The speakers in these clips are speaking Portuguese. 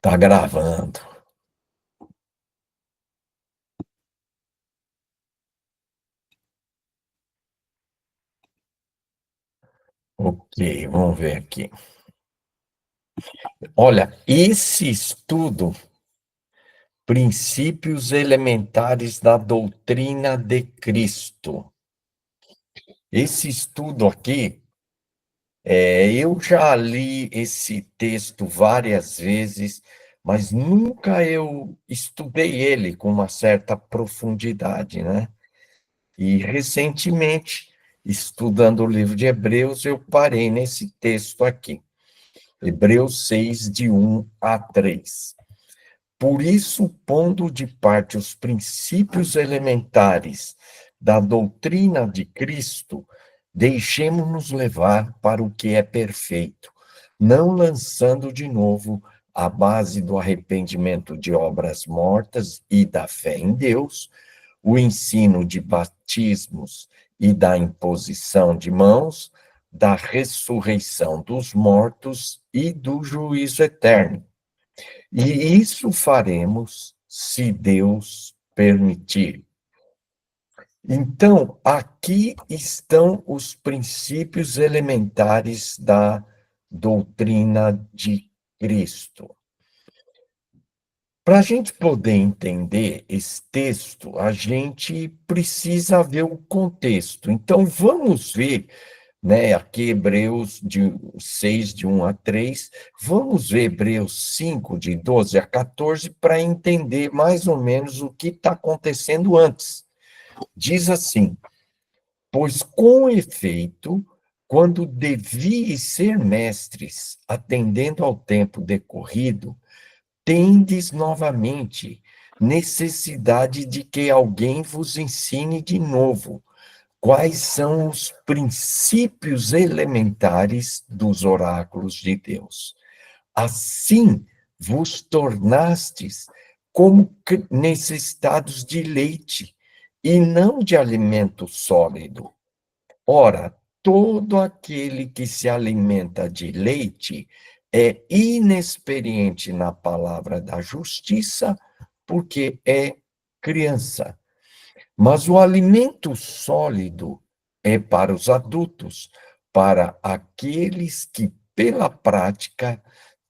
Tá gravando. Ok, vamos ver aqui. Olha, esse estudo, Princípios Elementares da Doutrina de Cristo. Esse estudo aqui, eu já li esse texto várias vezes, mas nunca eu estudei ele com uma certa profundidade, né? E recentemente, estudando o livro de Hebreus, eu parei nesse texto aqui. Hebreus 6, de 1 a 3. Por isso, pondo de parte os princípios elementares da doutrina de Cristo, deixemo-nos levar para o que é perfeito, não lançando de novo a base do arrependimento de obras mortas e da fé em Deus, o ensino de batismos e da imposição de mãos, da ressurreição dos mortos e do juízo eterno. E isso faremos se Deus permitir. Então, aqui estão os princípios elementares da doutrina de Cristo. Para a gente poder entender esse texto, a gente precisa ver o contexto. Então, vamos ver, né, aqui Hebreus 6, de 1 a 3, vamos ver Hebreus 5, de 12 a 14, para entender mais ou menos o que está acontecendo antes. Diz assim: pois com efeito, quando devíeis ser mestres, atendendo ao tempo decorrido, tendes novamente necessidade de que alguém vos ensine de novo quais são os princípios elementares dos oráculos de Deus. Assim vos tornastes como necessitados de leite e não de alimento sólido. Ora, todo aquele que se alimenta de leite é inexperiente na palavra da justiça, porque é criança. Mas o alimento sólido é para os adultos, para aqueles que, pela prática,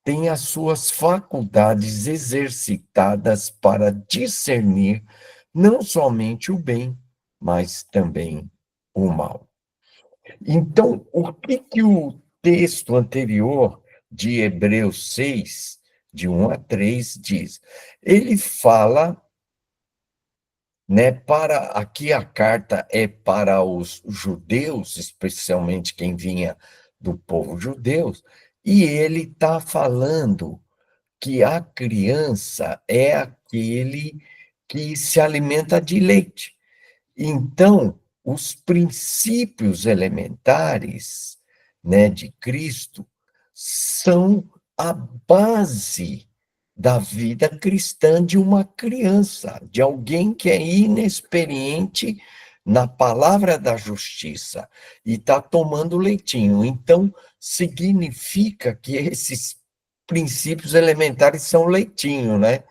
têm as suas faculdades exercitadas para discernir não somente o bem, mas também o mal. Então, o que que o texto anterior de Hebreus 6, de 1 a 3, diz? Ele fala, né, aqui a carta é para os judeus, especialmente quem vinha do povo judeu, e ele está falando que a criança é aquele que se alimenta de leite. Então, os princípios elementares, né, de Cristo são a base da vida cristã de uma criança, de alguém que é inexperiente na palavra da justiça e está tomando leitinho. Então, significa que esses princípios elementares são leitinho, né?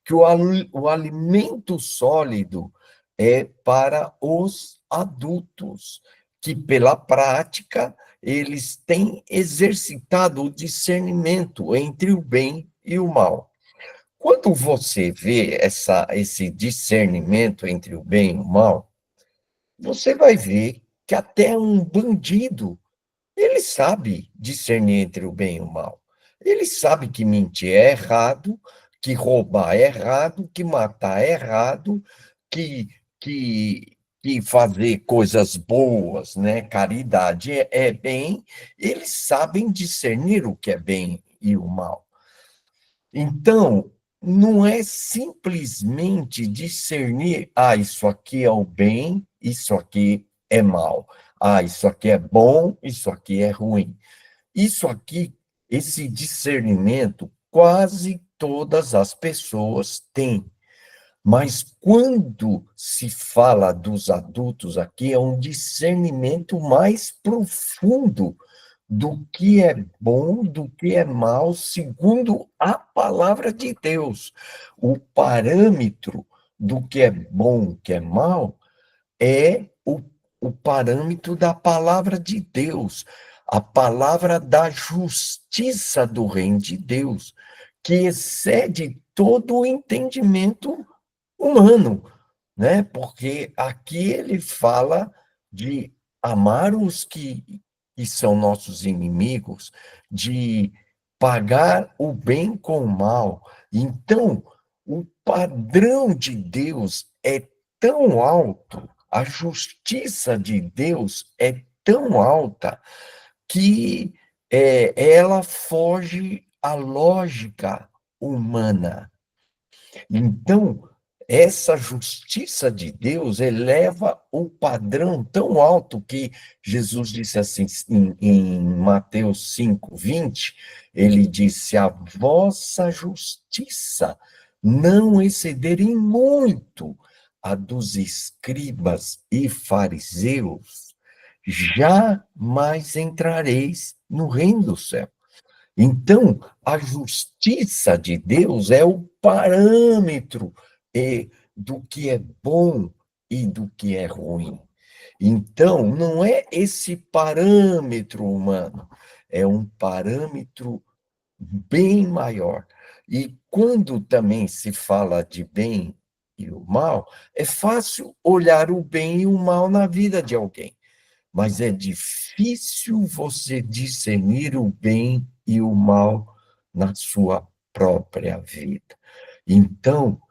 Que o alimento sólido é para os adultos, que pela prática eles têm exercitado o discernimento entre o bem e o mal. Quando você vê esse discernimento entre o bem e o mal, você vai ver que até um bandido, ele sabe discernir entre o bem e o mal. Ele sabe que mentir é errado, que roubar é errado, que matar é errado, que, que, que fazer coisas boas, né? Caridade é bem. Eles sabem discernir o que é bem e o mal. Então, não é simplesmente discernir, isso aqui é o bem, isso aqui é mal. Isso aqui é bom, isso aqui é ruim. Isso aqui, esse discernimento, quase todas as pessoas têm. Mas quando se fala dos adultos aqui, é um discernimento mais profundo do que é bom, do que é mal, segundo a palavra de Deus. O parâmetro do que é bom, que é mal, é o parâmetro da palavra de Deus, a palavra da justiça do reino de Deus, que excede todo o entendimento humano, né? Porque aqui ele fala de amar os que são nossos inimigos, de pagar o bem com o mal. Então, o padrão de Deus é tão alto, a justiça de Deus é tão alta, que ela foge à lógica humana. Então, essa justiça de Deus eleva o padrão tão alto que Jesus disse assim em Mateus 5:20, ele disse: a vossa justiça não excederem muito a dos escribas e fariseus, jamais entrareis no reino do céu. Então, a justiça de Deus é o parâmetro do que é bom e do que é ruim. Então, não é esse parâmetro humano, é um parâmetro bem maior. E quando também se fala de bem e o mal, é fácil olhar o bem e o mal na vida de alguém, mas é difícil você discernir o bem e o mal na sua própria vida. Então,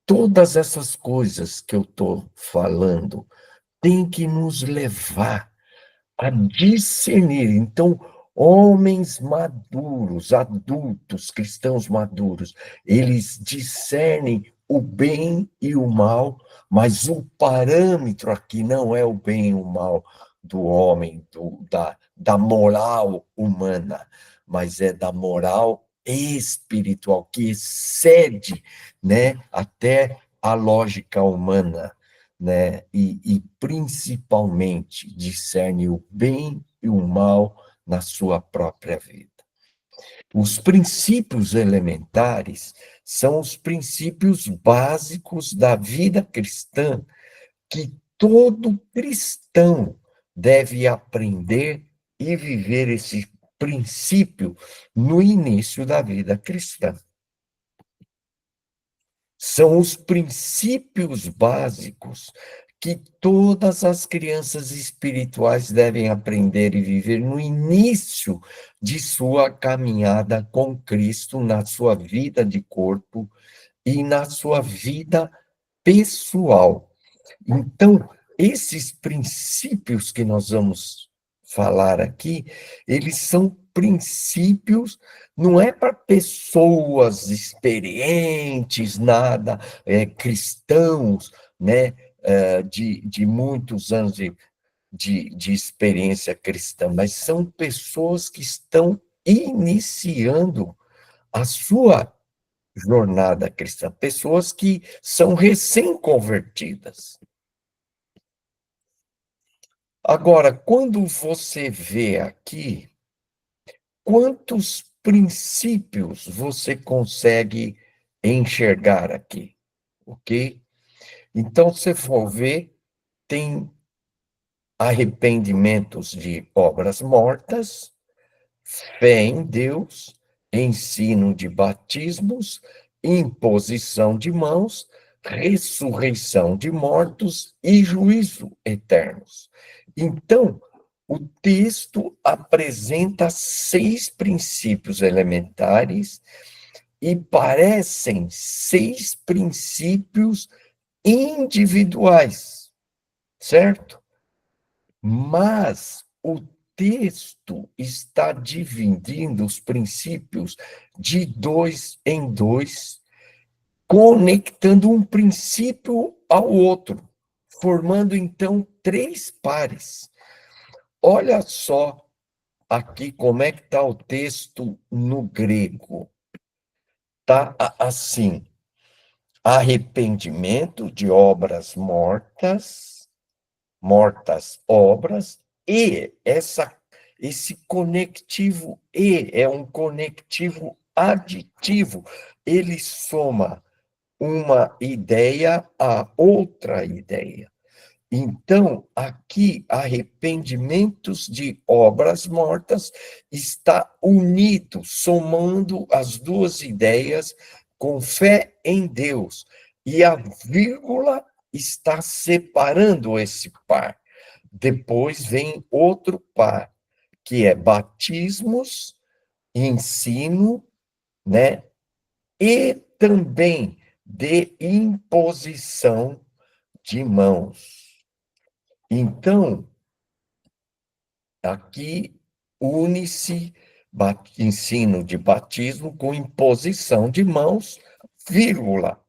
todas essas coisas que eu estou falando têm que nos levar a discernir. Então, homens maduros, adultos, cristãos maduros, eles discernem o bem e o mal, mas o parâmetro aqui não é o bem e o mal do homem, da moral humana, mas é da moral espiritual, que excede, né, até a lógica humana, né? E principalmente discerne o bem e o mal na sua própria vida. Os princípios elementares são os princípios básicos da vida cristã que todo cristão deve aprender e viver esse princípio no início da vida cristã. São os princípios básicos que todas as crianças espirituais devem aprender e viver no início de sua caminhada com Cristo, na sua vida de corpo e na sua vida pessoal. Então, esses princípios que nós vamos falar aqui, eles são princípios, não é para pessoas experientes, nada, cristãos, né, de muitos anos de experiência cristã, mas são pessoas que estão iniciando a sua jornada cristã, pessoas que são recém-convertidas. Agora, quando você vê aqui, quantos princípios você consegue enxergar aqui, ok? Então, se for ver, tem arrependimentos de obras mortas, fé em Deus, ensino de batismos, imposição de mãos, ressurreição de mortos e juízo eternos. Então, o texto apresenta 6 princípios elementares e parecem 6 princípios individuais, certo? Mas o texto está dividindo os princípios de 2 em 2, conectando um princípio ao outro, formando então 3 pares. Olha só aqui como é que está o texto no grego. Está assim: arrependimento de obras mortas, mortas obras, e esse conectivo e é um conectivo aditivo. Ele soma uma ideia a outra ideia. Então, aqui, arrependimentos de obras mortas está unido, somando as duas ideias com fé em Deus. E a vírgula está separando esse par. Depois vem outro par, que é batismos, ensino, né? E também de imposição de mãos. Então, aqui une-se ensino de batismo com imposição de mãos, vírgula.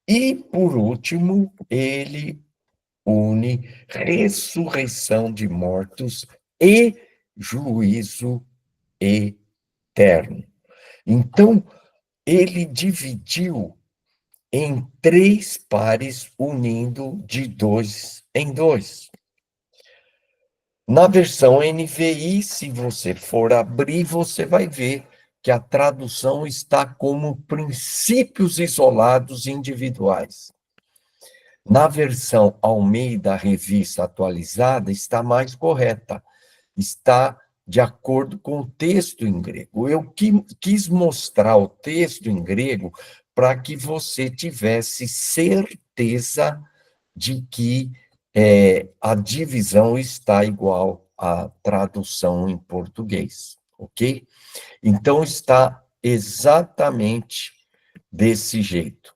E, por último, ele une ressurreição de mortos e juízo eterno. Então, ele dividiu em 3 pares, unindo de 2 em 2. Na versão NVI, se você for abrir, você vai ver que a tradução está como princípios isolados individuais. Na versão Almeida Revista Atualizada, está mais correta. Está de acordo com o texto em grego. Eu quis mostrar o texto em grego para que você tivesse certeza de que a divisão está igual à tradução em português, ok? Então, está exatamente desse jeito.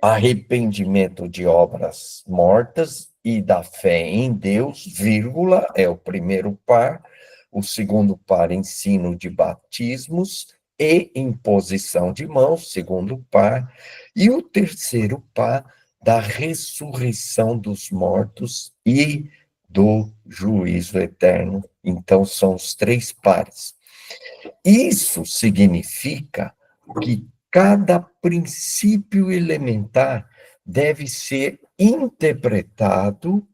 Arrependimento de obras mortas e da fé em Deus, vírgula, é o primeiro par. O segundo par, ensino de batismos e imposição de mãos, segundo par. E o terceiro par, da ressurreição dos mortos e do juízo eterno. Então, são os 3 pares. Isso significa que cada princípio elementar deve ser interpretado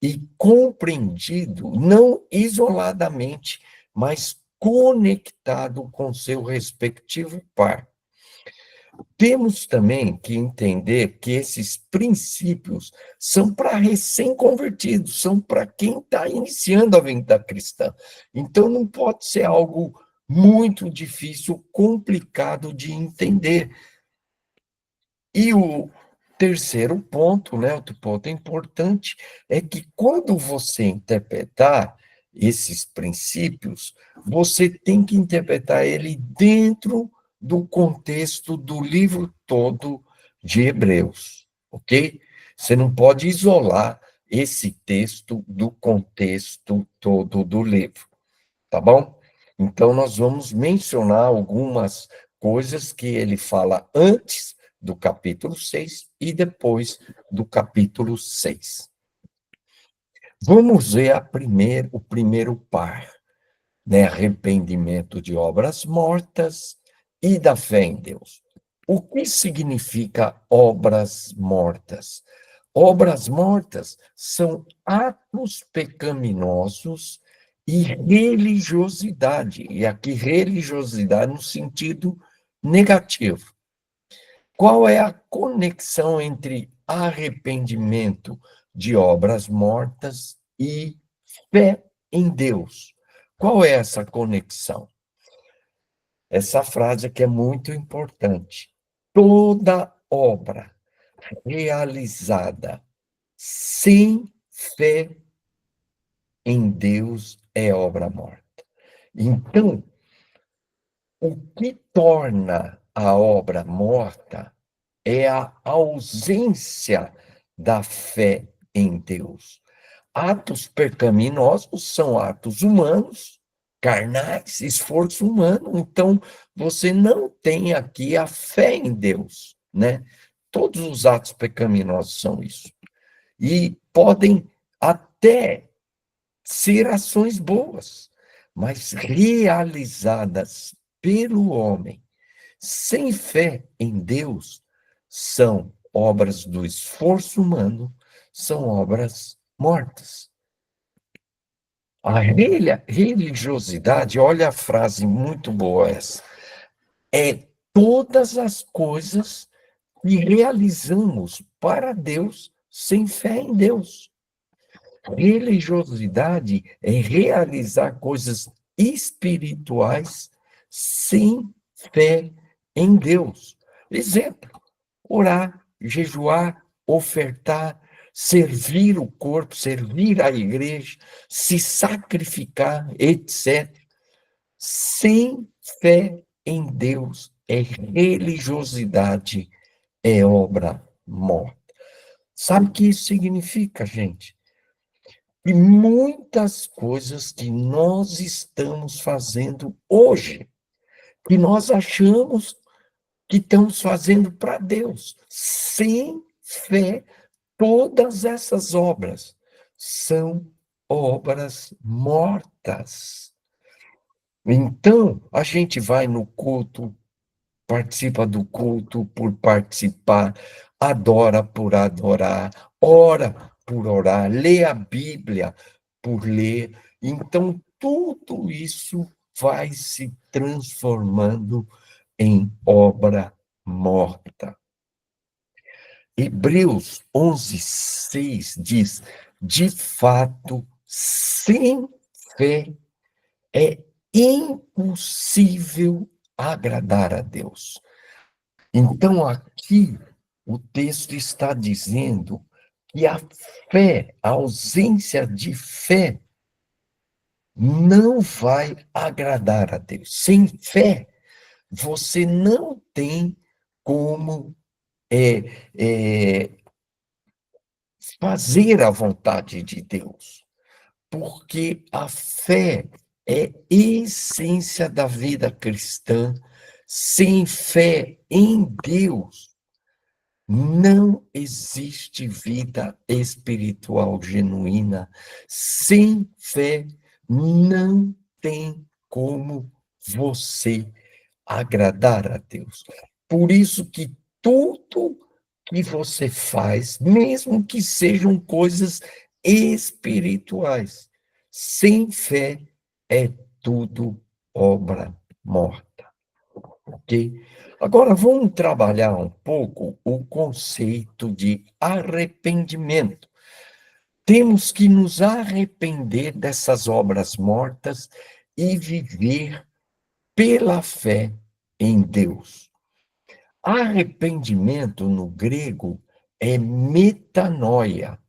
e compreendido, não isoladamente, mas conectado com seu respectivo par. Temos também que entender que esses princípios são para recém-convertidos, são para quem está iniciando a vida cristã. Então, não pode ser algo muito difícil, complicado de entender. E o terceiro ponto, né, outro ponto importante, é que quando você interpretar esses princípios, você tem que interpretar ele dentro do contexto do livro todo de Hebreus, ok? Você não pode isolar esse texto do contexto todo do livro, tá bom? Então, nós vamos mencionar algumas coisas que ele fala antes do capítulo 6 e depois do capítulo 6. Vamos ver o primeiro par, né? Arrependimento de obras mortas e da fé em Deus. O que significa obras mortas? Obras mortas são atos pecaminosos e religiosidade, e aqui religiosidade no sentido negativo. Qual é a conexão entre arrependimento de obras mortas e fé em Deus? Qual é essa conexão? Essa frase aqui é muito importante. Toda obra realizada sem fé em Deus é obra morta. Então, o que torna a obra morta é a ausência da fé em Deus. Atos pecaminosos são atos humanos, carnais, esforço humano. Então, você não tem aqui a fé em Deus, né? Todos os atos pecaminosos são isso. E podem até ser ações boas, mas realizadas pelo homem, sem fé em Deus, são obras do esforço humano, são obras mortas. A religiosidade, olha a frase muito boa essa, é todas as coisas que realizamos para Deus sem fé em Deus. Religiosidade é realizar coisas espirituais sem fé em Deus. Exemplo: orar, jejuar, ofertar, servir o corpo, servir a igreja, se sacrificar, etc. Sem fé em Deus é religiosidade, é obra morta. Sabe o que isso significa, gente? E muitas coisas que nós estamos fazendo hoje, que nós achamos que estamos fazendo para Deus, sem fé, todas essas obras são obras mortas. Então, a gente vai no culto, participa do culto por participar, adora por adorar, ora por orar, lê a Bíblia por ler. Então, tudo isso vai se transformando em obra morta. Hebreus 11:6 diz: de fato, sem fé é impossível agradar a Deus. Então, aqui, o texto está dizendo que a fé, a ausência de fé, não vai agradar a Deus. Sem fé, você não tem como fazer a vontade de Deus, porque a fé é essência da vida cristã. Sem fé em Deus, não existe vida espiritual genuína. Sem fé, não tem como você agradar a Deus. Por isso que tudo que você faz, mesmo que sejam coisas espirituais, sem fé é tudo obra morta, ok? Agora vamos trabalhar um pouco o conceito de arrependimento. Temos que nos arrepender dessas obras mortas e viver pela fé em Deus. Arrependimento no grego é metanoia,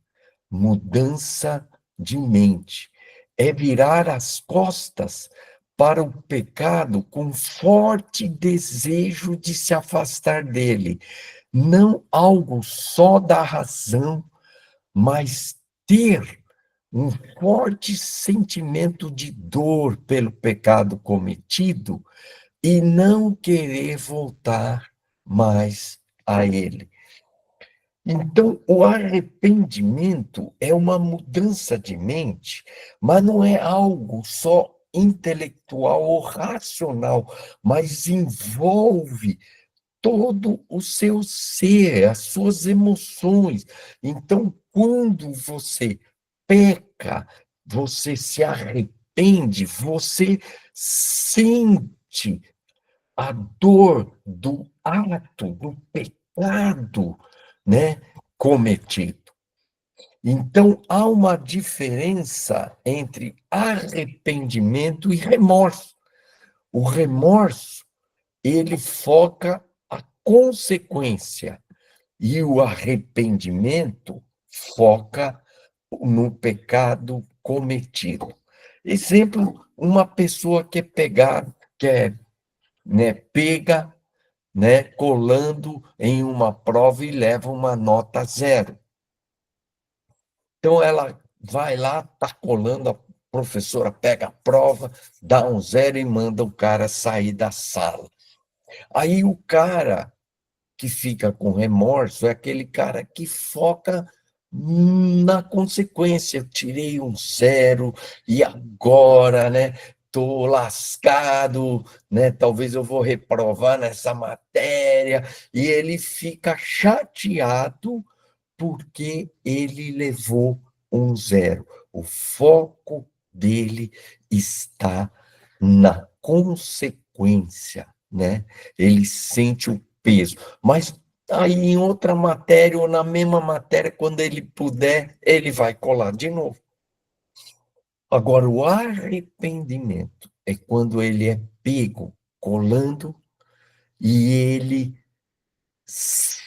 mudança de mente. É virar as costas para o pecado com forte desejo de se afastar dele. Não algo só da razão, mas ter um forte sentimento de dor pelo pecado cometido e não querer voltar mais a ele. Então, o arrependimento é uma mudança de mente, mas não é algo só intelectual ou racional, mas envolve todo o seu ser, as suas emoções. Então, quando você peca, você se arrepende, você sente a dor do ato, do pecado, né, cometido. Então, há uma diferença entre arrependimento e remorso. O remorso, ele foca a consequência, e o arrependimento foca no pecado cometido. Exemplo, uma pessoa que é pegada, que é, né, pega, né, colando em uma prova e leva uma nota 0. Então, ela vai lá, está colando, a professora pega a prova, dá um 0 e manda o cara sair da sala. Aí o cara que fica com remorso é aquele cara que foca na consequência. Eu tirei um 0 e agora, né? Estou lascado, né? Talvez eu vou reprovar nessa matéria. E ele fica chateado porque ele levou um 0. O foco dele está na consequência, né? Ele sente o peso. Mas aí em outra matéria, ou na mesma matéria, quando ele puder, ele vai colar de novo. Agora, o arrependimento é quando ele é pego colando e ele se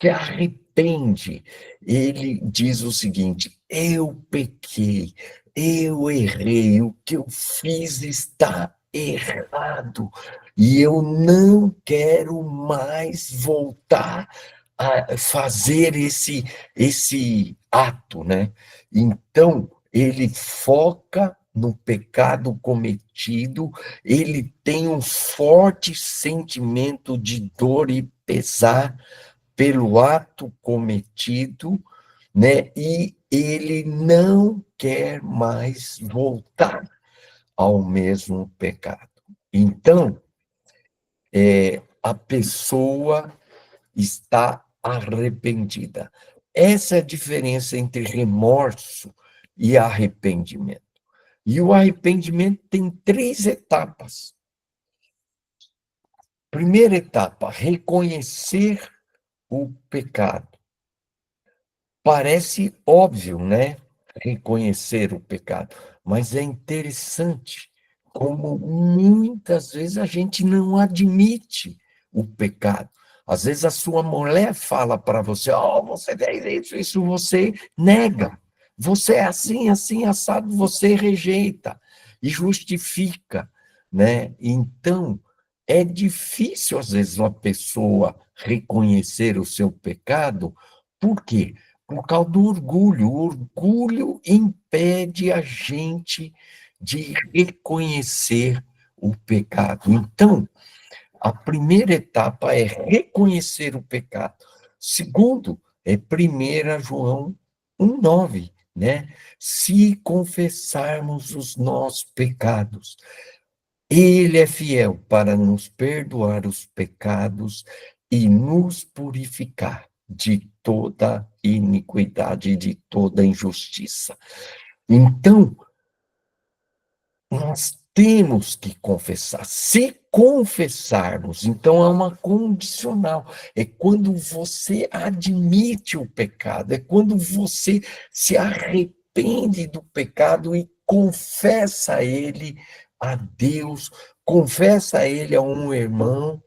arrepende. Ele diz o seguinte: eu pequei, eu errei, o que eu fiz está errado, e eu não quero mais voltar a fazer esse ato, né? Então, ele foca no pecado cometido, ele tem um forte sentimento de dor e pesar pelo ato cometido, né? E ele não quer mais voltar ao mesmo pecado. Então, a pessoa está arrependida. Essa é a diferença entre remorso e arrependimento. E o arrependimento tem 3 etapas. Primeira etapa, reconhecer o pecado. Parece óbvio, né? Reconhecer o pecado, mas é interessante como muitas vezes a gente não admite o pecado. Às vezes a sua mulher fala para você: oh, você fez isso, você nega. Você é assim, assim, assado, você rejeita e justifica, né? Então, é difícil às vezes uma pessoa reconhecer o seu pecado. Por quê? Por causa do orgulho. O orgulho impede a gente de reconhecer o pecado. Então, a primeira etapa é reconhecer o pecado. Segundo, é 1 João 1,9, né? Se confessarmos os nossos pecados, ele é fiel para nos perdoar os pecados e nos purificar de toda iniquidade e de toda injustiça. Então, nós temos que confessar. Se confessarmos, então é uma condicional. É quando você admite o pecado, é quando você se arrepende do pecado e confessa ele a Deus, confessa ele a um irmão,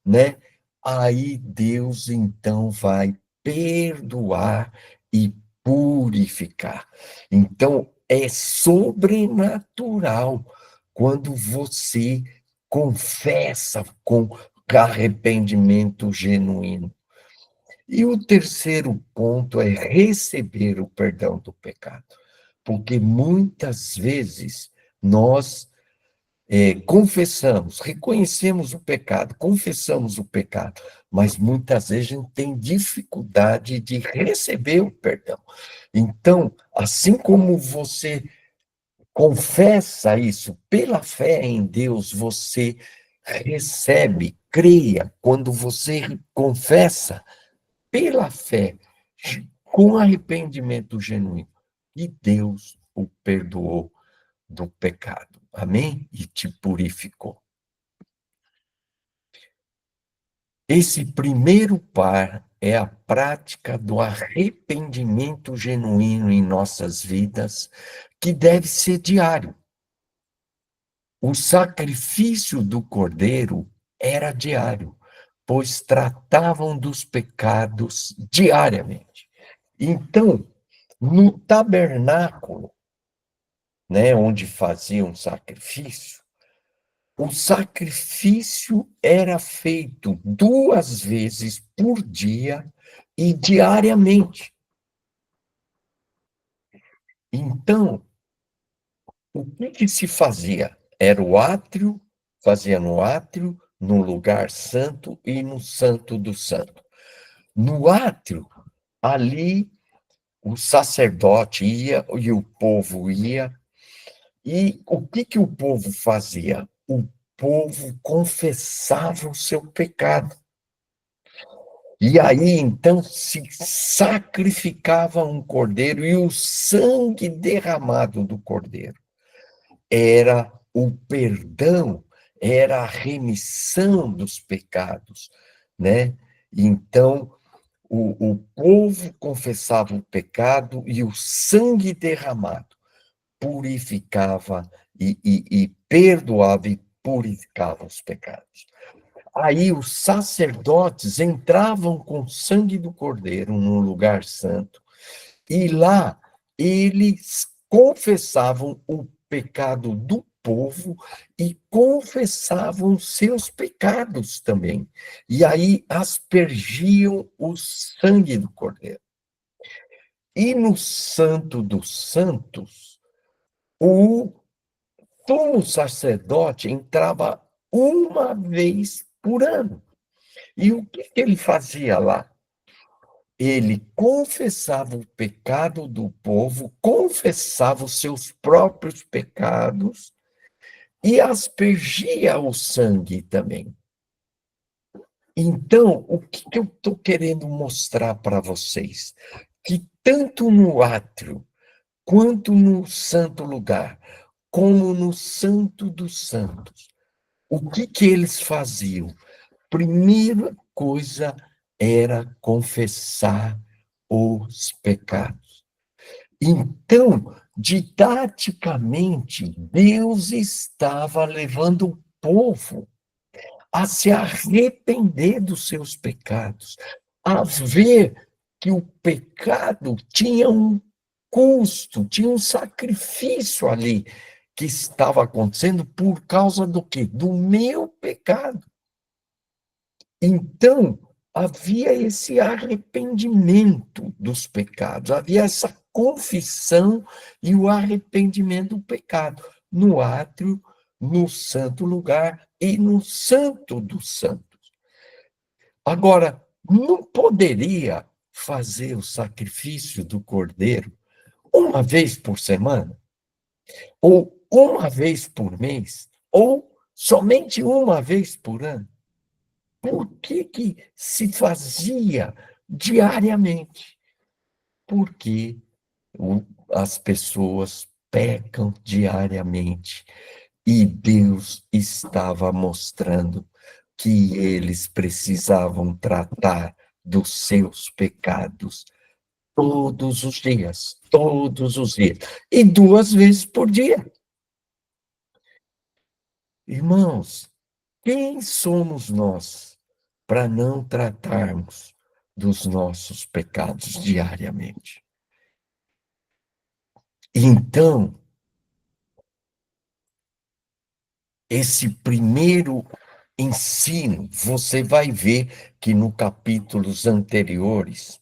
né? Aí Deus então vai perdoar e purificar. Então, é sobrenatural quando você confessa com arrependimento genuíno. E o terceiro ponto é receber o perdão do pecado, porque muitas vezes nós confessamos, reconhecemos o pecado, confessamos o pecado, mas muitas vezes a gente tem dificuldade de receber o perdão. Então, assim como você confessa isso pela fé em Deus, você recebe, creia, quando você confessa pela fé, com arrependimento genuíno, e Deus o perdoou do pecado. Amém? E te purificou. Esse primeiro par é a prática do arrependimento genuíno em nossas vidas, que deve ser diário. O sacrifício do cordeiro era diário, pois tratavam dos pecados diariamente. Então, no tabernáculo, né, onde faziam sacrifício, o sacrifício era feito 2 vezes por dia e diariamente. Então, o que se fazia? Era o átrio, fazia no átrio, no lugar santo e no santo do santo. No átrio, ali o sacerdote ia e o povo ia. E o que o povo fazia? O povo confessava o seu pecado. E aí, então, se sacrificava um cordeiro e o sangue derramado do cordeiro. era o perdão, era a remissão dos pecados, né? Então, o povo confessava o pecado e o sangue derramado purificava e perdoava e purificava os pecados. Aí os sacerdotes entravam com o sangue do cordeiro no lugar santo, e lá eles confessavam o pecado do povo e confessavam seus pecados também. E aí aspergiam o sangue do cordeiro. E no Santo dos Santos, o sumo sacerdote entrava uma vez por ano. E o que ele fazia lá? Ele confessava o pecado do povo, confessava os seus próprios pecados e aspergia o sangue também. Então, o que eu estou querendo mostrar para vocês? Que tanto no átrio, quanto no santo lugar, como no Santo dos Santos, o que eles faziam? Primeira coisa era confessar os pecados. Então, didaticamente, Deus estava levando o povo a se arrepender dos seus pecados, a ver que o pecado tinha um custo, tinha um sacrifício ali que estava acontecendo por causa do quê? Do meu pecado. Então, havia esse arrependimento dos pecados, havia essa confissão e o arrependimento do pecado no átrio, no santo lugar e no santo dos santos. Agora, não poderia fazer o sacrifício do cordeiro uma vez por semana? Ou uma vez por mês? Ou somente uma vez por ano? Por que se fazia diariamente? Porque as pessoas pecam diariamente e Deus estava mostrando que eles precisavam tratar dos seus pecados todos os dias, e 2 vezes por dia. Irmãos, quem somos nós para não tratarmos dos nossos pecados diariamente? Então, esse primeiro ensino, você vai ver que no capítulos anteriores,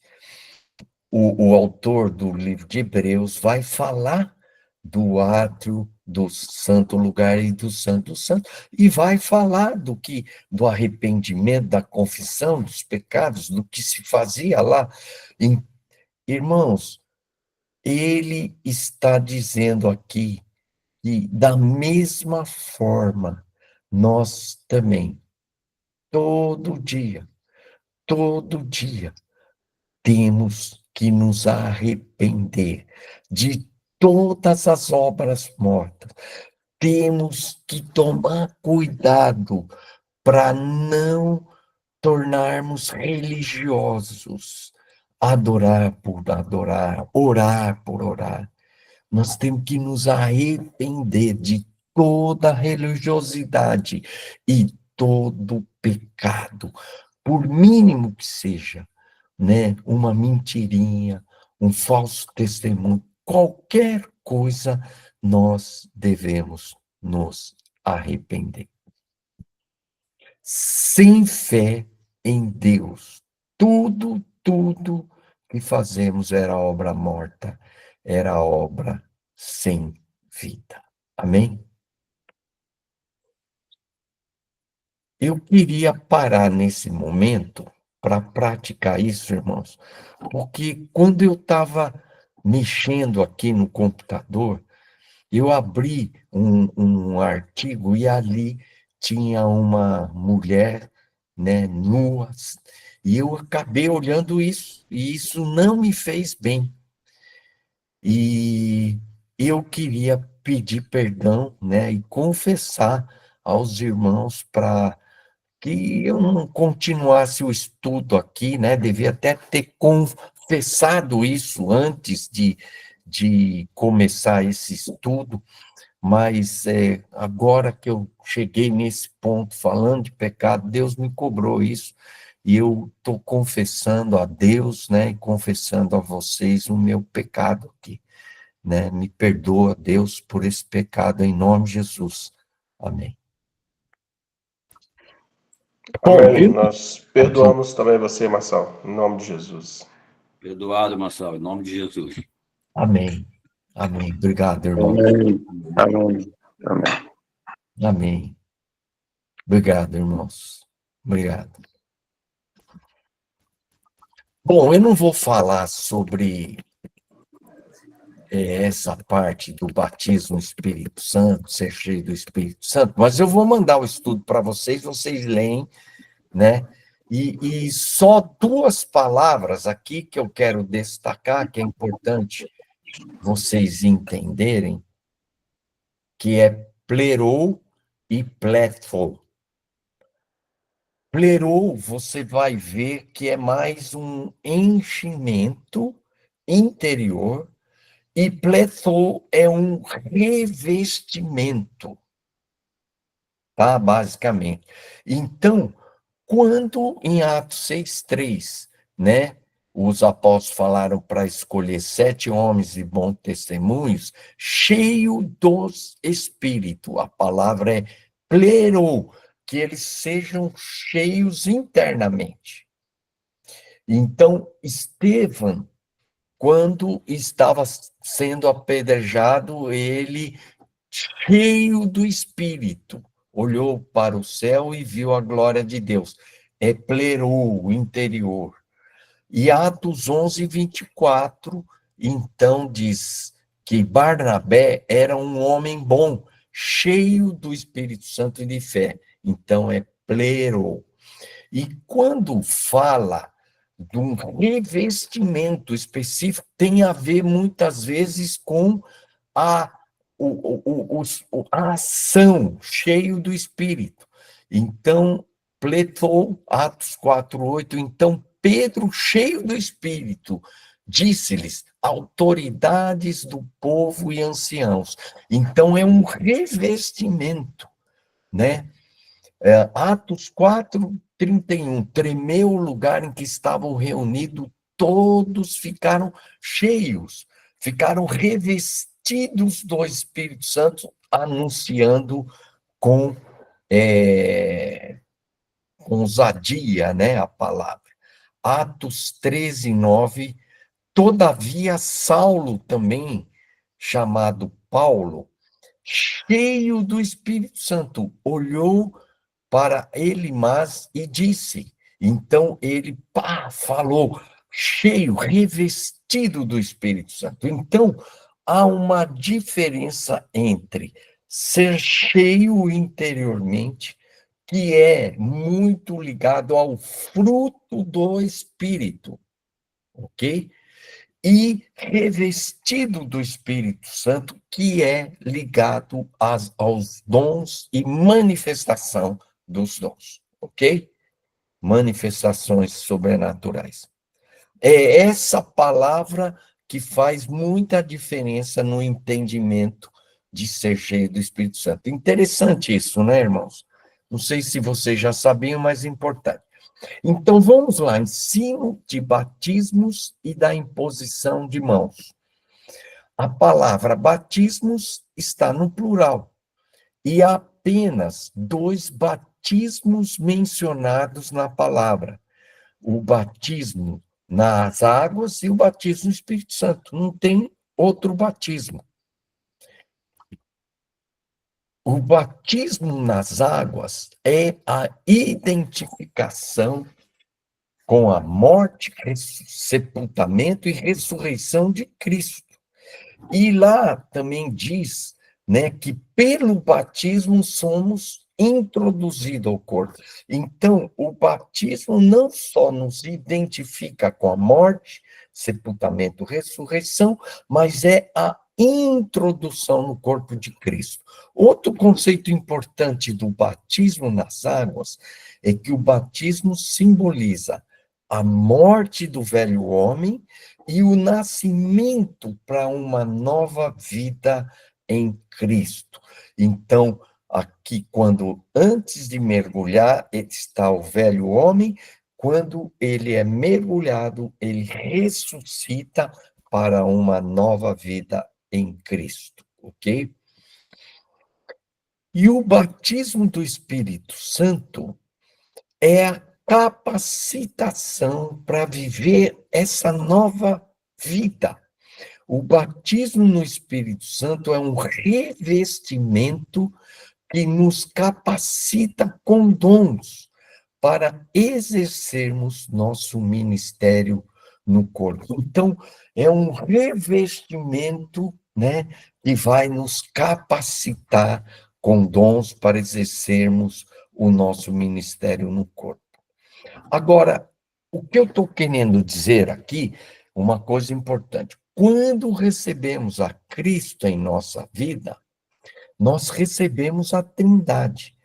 o autor do livro de Hebreus vai falar do átrio, do santo lugar e do santo santo, e vai falar do arrependimento, da confissão dos pecados, do que se fazia lá. Irmãos, ele está dizendo aqui que, da mesma forma, nós também, todo dia, temos que nos arrepender de todas as obras mortas. Temos que tomar cuidado para não tornarmos religiosos, adorar por adorar, orar por orar. Nós temos que nos arrepender de toda religiosidade e todo pecado, por mínimo que seja, né? Uma mentirinha, um falso testemunho, qualquer coisa, nós devemos nos arrepender. Sem fé em Deus, tudo que fazemos era obra morta, era obra sem vida. Amém? Eu queria parar nesse momento para praticar isso, irmãos, porque quando eu estava mexendo aqui no computador, eu abri um artigo e ali tinha uma mulher, né, nua, e eu acabei olhando isso, e isso não me fez bem. E eu queria pedir perdão, né, e confessar aos irmãos para que eu não continuasse o estudo aqui, né, devia até ter confessado isso antes de começar esse estudo, mas agora que eu cheguei nesse ponto, falando de pecado, Deus me cobrou isso, e eu estou confessando a Deus, né, e confessando a vocês o meu pecado aqui, né, me perdoa, Deus, por esse pecado, em nome de Jesus. Amém. Amém. Nós perdoamos também você, Marçal, em nome de Jesus. Perdoado, Marçal, em nome de Jesus. Amém. Amém. Obrigado, irmão. Amém. Amém. Amém. Amém. Obrigado, irmãos. Obrigado. Bom, eu não vou falar sobre essa parte do batismo no Espírito Santo, ser cheio do Espírito Santo, mas eu vou mandar o estudo para vocês, vocês leem, né? E só duas palavras aqui que eu quero destacar, que é importante vocês entenderem, que é plerou e pléthol. Plerou, você vai ver que é mais um enchimento interior, e pléthol é um revestimento, tá? Basicamente. Então, quando em Atos 6:3, né, os apóstolos falaram para escolher 7 homens de bons testemunhos, cheio dos Espírito, a palavra é plerou, que eles sejam cheios internamente. Então, Estevão, quando estava sendo apedrejado, ele, cheio do Espírito, olhou para o céu e viu a glória de Deus. É plerou, o interior. E Atos 11:24, então diz que Barnabé era um homem bom, cheio do Espírito Santo e de fé. Então é plerou. E quando fala de um revestimento específico, tem a ver muitas vezes com a, a ação, cheio do Espírito. Então, pletou, Atos 4:8, então Pedro, cheio do Espírito, disse-lhes, autoridades do povo e anciãos. Então, é um revestimento, né? Atos 4:31, tremeu o lugar em que estavam reunidos, todos ficaram cheios, ficaram revestidos do Espírito Santo, anunciando com ousadia, né, a palavra. Atos 13:9, todavia Saulo também, chamado Paulo, cheio do Espírito Santo, olhou para Elimas e disse. Então ele falou, cheio, revestido do Espírito Santo. Então há uma diferença entre ser cheio interiormente, que é muito ligado ao fruto do Espírito, ok? E revestido do Espírito Santo, que é ligado aos dons e manifestação dos dons, ok? Manifestações sobrenaturais. É essa palavra que faz muita diferença no entendimento de ser cheio do Espírito Santo. Interessante isso, né, irmãos? Não sei se vocês já sabiam, mas é importante. Então, vamos lá, ensino de batismos e da imposição de mãos. A palavra batismos está no plural, e há apenas 2 batismos mencionados na palavra. O batismo nas águas e o batismo no Espírito Santo. Não tem outro batismo. O batismo nas águas é a identificação com a morte, sepultamento e ressurreição de Cristo. E lá também diz, né, que pelo batismo somos introduzidos ao corpo. Então, o batismo não só nos identifica com a morte, sepultamento, ressurreição, mas é a introdução no corpo de Cristo. Outro conceito importante do batismo nas águas é que o batismo simboliza a morte do velho homem e o nascimento para uma nova vida em Cristo. Então, aqui, quando antes de mergulhar, está o velho homem, quando ele é mergulhado, ele ressuscita para uma nova vida em Cristo, ok? E o batismo do Espírito Santo é a capacitação para viver essa nova vida. O batismo no Espírito Santo é um revestimento que nos capacita com dons para exercermos nosso ministério no corpo. Então, é um revestimento, né, que vai nos capacitar com dons para exercermos o nosso ministério no corpo. Agora, o que eu estou querendo dizer aqui, uma coisa importante, quando recebemos a Cristo em nossa vida, nós recebemos a Trindade,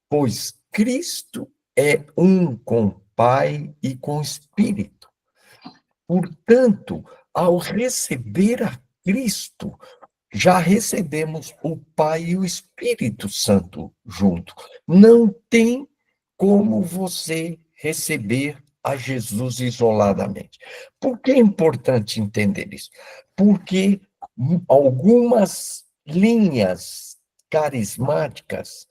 pois Cristo é um com o Pai e com o Espírito. Portanto, ao receber a Cristo, já recebemos o Pai e o Espírito Santo junto. Não tem como você receber a Jesus isoladamente. Por que é importante entender isso? Porque algumas linhas carismáticas,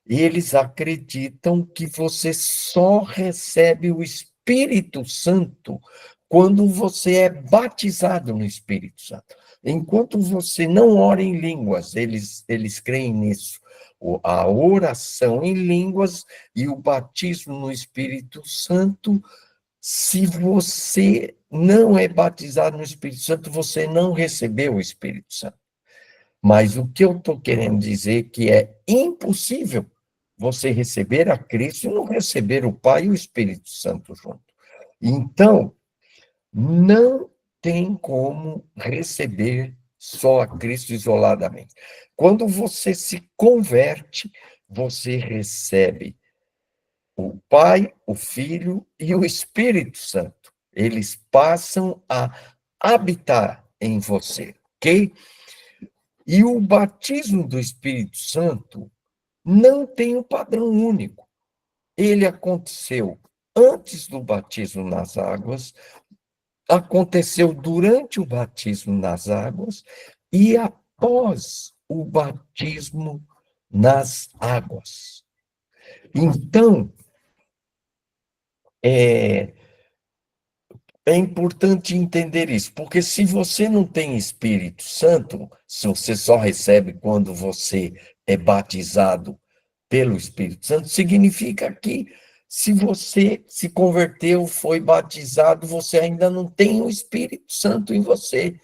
eles acreditam que você só recebe o Espírito Santo quando você é batizado no Espírito Santo. Enquanto você não ora em línguas, eles creem nisso. A oração em línguas e o batismo no Espírito Santo, se você não é batizado no Espírito Santo, você não recebeu o Espírito Santo. Mas o que eu estou querendo dizer é que é impossível você receber a Cristo e não receber o Pai e o Espírito Santo junto. Então, não tem como receber só a Cristo isoladamente. Quando você se converte, você recebe o Pai, o Filho e o Espírito Santo. Eles passam a habitar em você, ok? E o batismo do Espírito Santo não tem um padrão único. Ele aconteceu antes do batismo nas águas, aconteceu durante o batismo nas águas e após o batismo nas águas. Então, é importante entender isso, porque se você não tem Espírito Santo, se você só recebe quando você é batizado pelo Espírito Santo, significa que se você se converteu, foi batizado, você ainda não tem o Espírito Santo em você,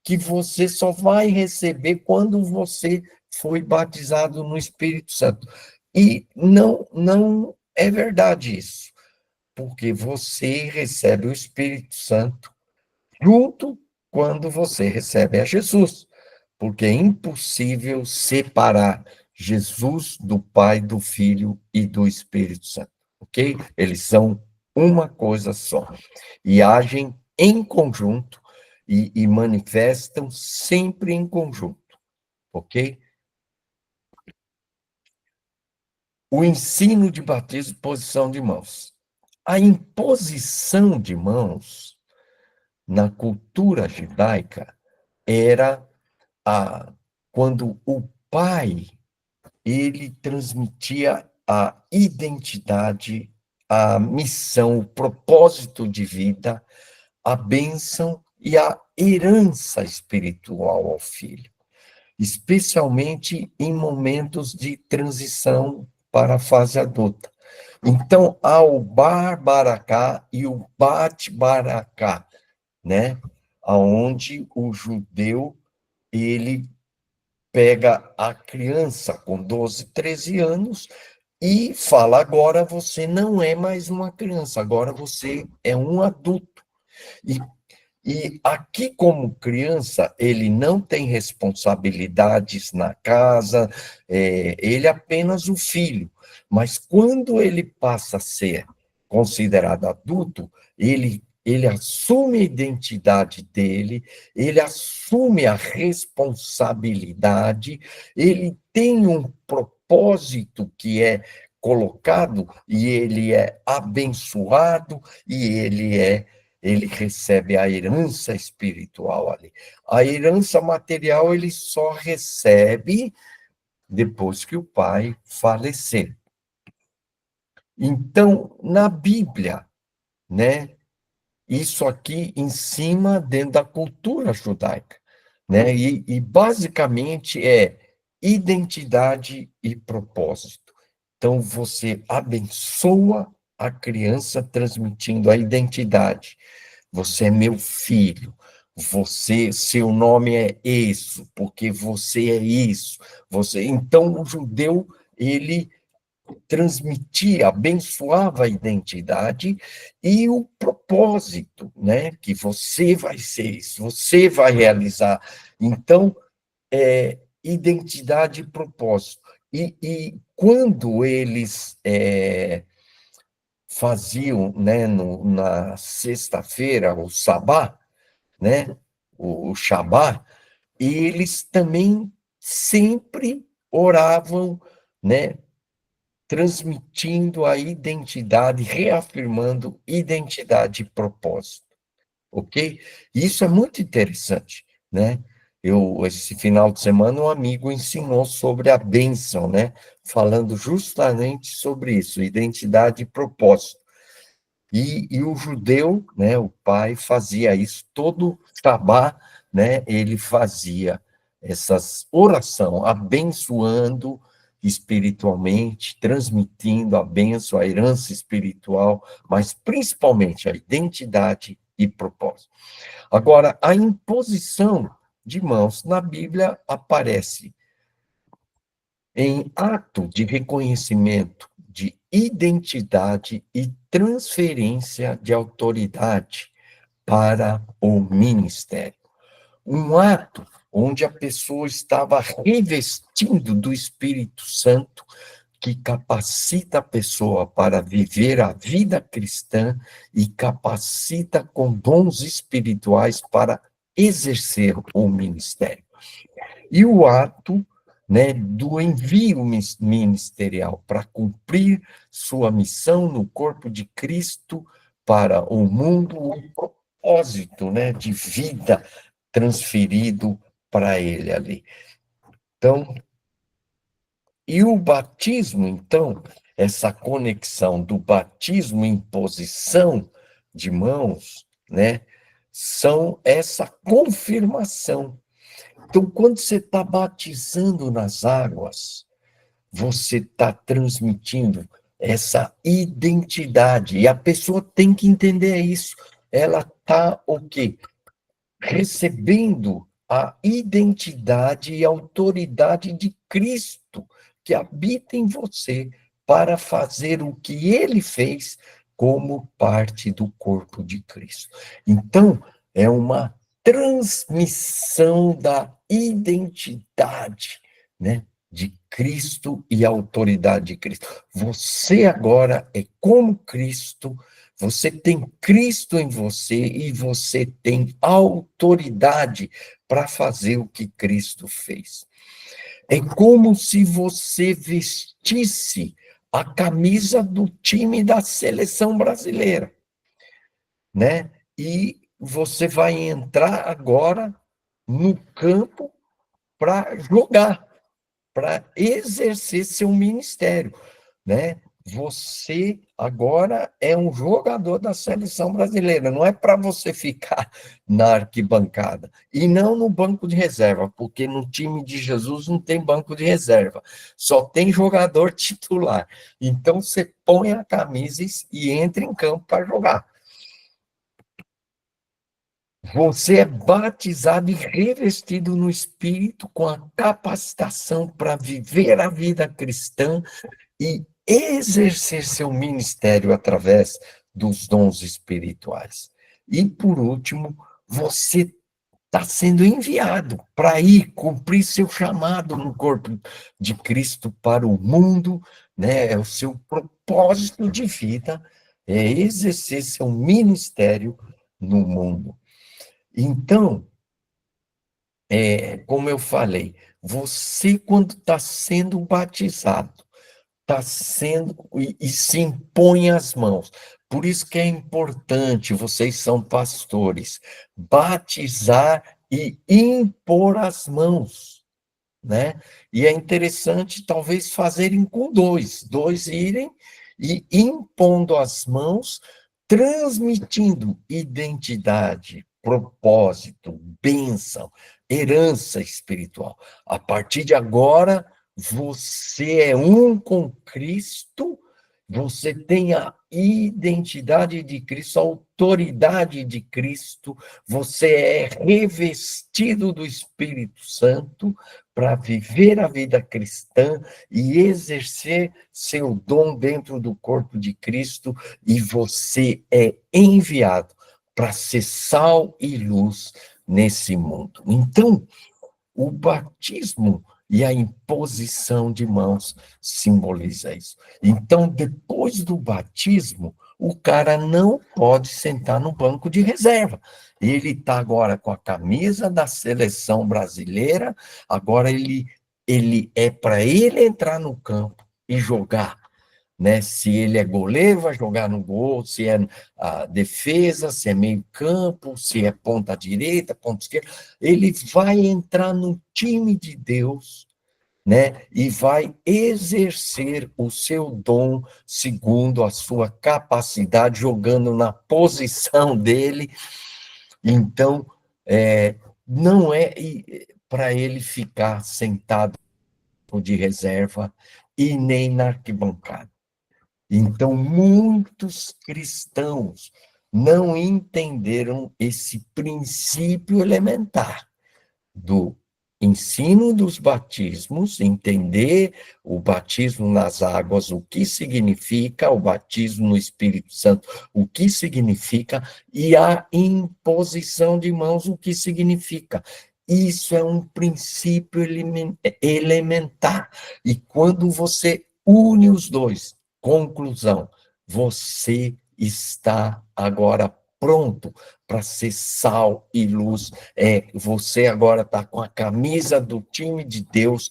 que você só vai receber quando você foi batizado no Espírito Santo. E não é verdade isso, porque você recebe o Espírito Santo junto quando você recebe a Jesus, porque é impossível separar Jesus do Pai, do Filho e do Espírito Santo, ok? Eles são uma coisa só e agem em conjunto e manifestam sempre em conjunto, ok? O ensino de batismo, posição de mãos. A imposição de mãos na cultura judaica era quando o pai ele transmitia a identidade, a missão, o propósito de vida, a bênção e a herança espiritual ao filho, especialmente em momentos de transição para a fase adulta. Então, há o Bar Baracá e o Bat Baracá, né? Onde o judeu, ele pega a criança com 12, 13 anos e fala, agora você não é mais uma criança, agora você é um adulto. E E aqui, como criança, ele não tem responsabilidades na casa, ele é apenas o filho. Mas quando ele passa a ser considerado adulto, ele assume a identidade dele, ele assume a responsabilidade, ele tem um propósito que é colocado, e ele é abençoado, e ele recebe a herança espiritual ali. A herança material ele só recebe depois que o pai falecer. Então, na Bíblia, né, isso aqui em cima dentro da cultura judaica, né, e basicamente é identidade e propósito. Então, você abençoa a criança transmitindo a identidade. Você é meu filho. Seu nome é isso, porque você é isso. Então o judeu, ele transmitia, abençoava a identidade e o propósito, né? Que você vai ser isso, você vai realizar. Então, identidade e propósito. E quando eles faziam, né, na sexta-feira, o sabá, né, o Shabá, e eles também sempre oravam, né, transmitindo a identidade, reafirmando identidade e propósito, ok? Isso é muito interessante, né? Esse final de semana, um amigo ensinou sobre a bênção, né? Falando justamente sobre isso, identidade e propósito. E o judeu, né, o pai, fazia isso, todo Shabá, né, ele fazia essas oração, abençoando espiritualmente, transmitindo a bênção, a herança espiritual, mas principalmente a identidade e propósito. Agora, a imposição de mãos na Bíblia aparece em ato de reconhecimento de identidade e transferência de autoridade para o ministério. Um ato onde a pessoa estava revestindo do Espírito Santo, que capacita a pessoa para viver a vida cristã e capacita com dons espirituais para exercer o ministério. E o ato, né, do envio ministerial para cumprir sua missão no corpo de Cristo para o mundo, o propósito, né, de vida transferido para ele ali. Então, e o batismo, então, essa conexão do batismo em posição de mãos, né, são essa confirmação. Então, quando você está batizando nas águas, você está transmitindo essa identidade. E a pessoa tem que entender isso. Ela está o quê? Recebendo a identidade e autoridade de Cristo, que habita em você, para fazer o que ele fez como parte do corpo de Cristo. Então, é uma transmissão da identidade, né, de Cristo e a autoridade de Cristo. Você agora é como Cristo, você tem Cristo em você e você tem autoridade para fazer o que Cristo fez. É como se você vestisse a camisa do time da seleção brasileira, né? E você vai entrar agora no campo para jogar, para exercer seu ministério, né? Você agora é um jogador da seleção brasileira, não é para você ficar na arquibancada, e não no banco de reserva, porque no time de Jesus não tem banco de reserva, só tem jogador titular. Então você põe a camisa e entra em campo para jogar. Você é batizado e revestido no Espírito com a capacitação para viver a vida cristã e exercer seu ministério através dos dons espirituais. E, por último, você está sendo enviado para ir cumprir seu chamado no corpo de Cristo para o mundo, né? É o seu propósito de vida, é exercer seu ministério no mundo. Então, como eu falei, você, quando está sendo batizado, está sendo e se impõe as mãos. Por isso que é importante, vocês são pastores, batizar e impor as mãos, né? E é interessante, talvez, fazerem com dois irem e impondo as mãos, transmitindo identidade, propósito, bênção, herança espiritual. A partir de agora, você é um com Cristo, você tem a identidade de Cristo, a autoridade de Cristo, você é revestido do Espírito Santo para viver a vida cristã e exercer seu dom dentro do corpo de Cristo, e você é enviado para ser sal e luz nesse mundo. Então, o batismo e a imposição de mãos simboliza isso. Então, depois do batismo, o cara não pode sentar no banco de reserva. Ele está agora com a camisa da seleção brasileira, agora ele é para ele entrar no campo e jogar, né? Se ele é goleiro, vai jogar no gol, se é a defesa, se é meio campo, se é ponta direita, ponta esquerda, ele vai entrar no time de Deus, né? E vai exercer o seu dom segundo a sua capacidade, jogando na posição dele. Então, não é para ele ficar sentado de reserva e nem na arquibancada. Então, muitos cristãos não entenderam esse princípio elementar do ensino dos batismos, entender o batismo nas águas, o que significa, o batismo no Espírito Santo, o que significa, e a imposição de mãos, o que significa. Isso é um princípio elementar. E quando você une os dois, conclusão, você está agora pronto para ser sal e luz. Você agora está com a camisa do time de Deus,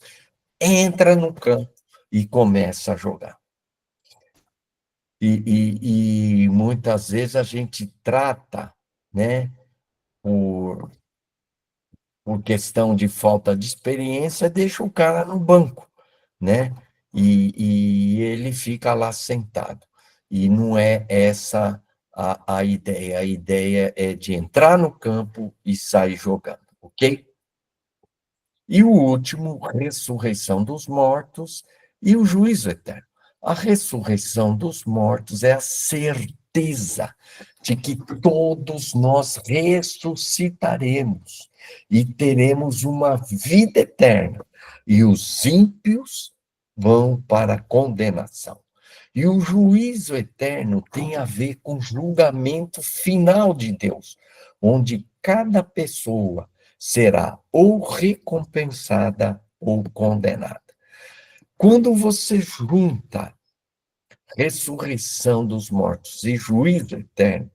entra no campo e começa a jogar. E muitas vezes a gente trata, né, por questão de falta de experiência, deixa o cara no banco, né? E ele fica lá sentado. E não é essa a ideia. A ideia é de entrar no campo e sair jogando, ok? E o último, ressurreição dos mortos e o juízo eterno. A ressurreição dos mortos é a certeza de que todos nós ressuscitaremos e teremos uma vida eterna, e os ímpios vão para a condenação. E o juízo eterno tem a ver com o julgamento final de Deus, onde cada pessoa será ou recompensada ou condenada. Quando você junta ressurreição dos mortos e juízo eterno,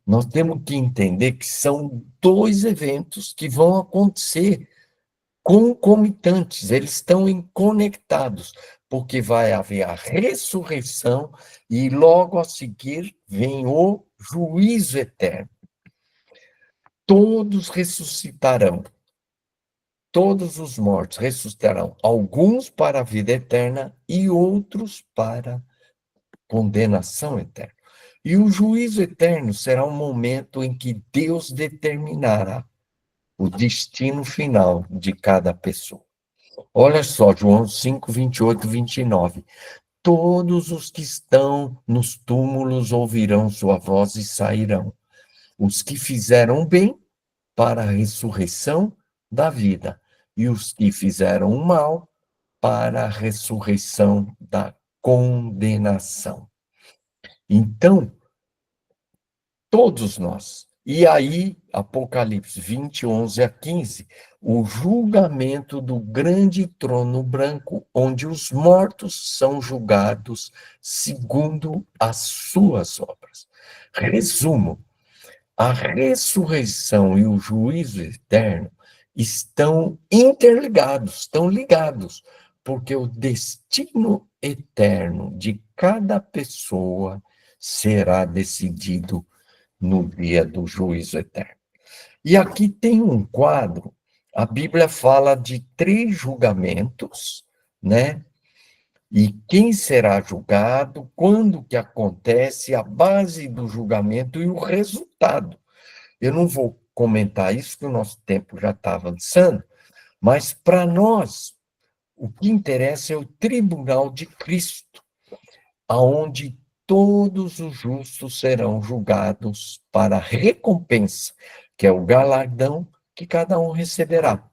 nós temos que entender que são dois eventos que vão acontecer concomitantes, eles estão conectados, porque vai haver a ressurreição e logo a seguir vem o juízo eterno. Todos ressuscitarão. Todos os mortos ressuscitarão, alguns para a vida eterna e outros para condenação eterna. E o juízo eterno será um momento em que Deus determinará o destino final de cada pessoa. Olha só, João 5, 28, 29. Todos os que estão nos túmulos ouvirão sua voz e sairão. Os que fizeram bem para a ressurreição da vida, e os que fizeram o mal para a ressurreição da condenação. Então, todos nós E aí, Apocalipse 20, 11 a 15, o julgamento do grande trono branco, onde os mortos são julgados segundo as suas obras. Resumo: a ressurreição e o juízo eterno estão interligados, estão ligados, porque o destino eterno de cada pessoa será decidido no dia do juízo eterno. E aqui tem um quadro, a Bíblia fala de 3 julgamentos, né? E quem será julgado, quando que acontece, a base do julgamento e o resultado. Eu não vou comentar isso, porque o nosso tempo já está avançando, mas para nós, o que interessa é o tribunal de Cristo, aonde todos os justos serão julgados para a recompensa, que é o galardão que cada um receberá.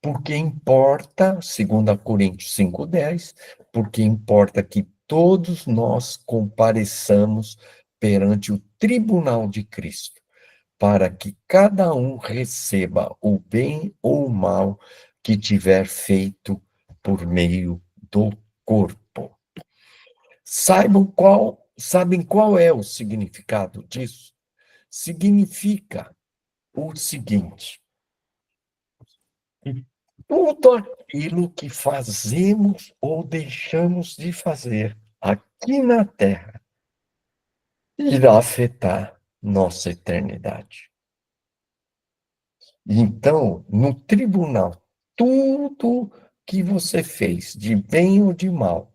Porque importa, segundo Coríntios 5:10, porque importa que todos nós compareçamos perante o tribunal de Cristo, para que cada um receba o bem ou o mal que tiver feito por meio do corpo. Sabem qual é o significado disso? Significa o seguinte: tudo aquilo que fazemos ou deixamos de fazer aqui na Terra irá afetar nossa eternidade. Então, no tribunal, tudo que você fez, de bem ou de mal,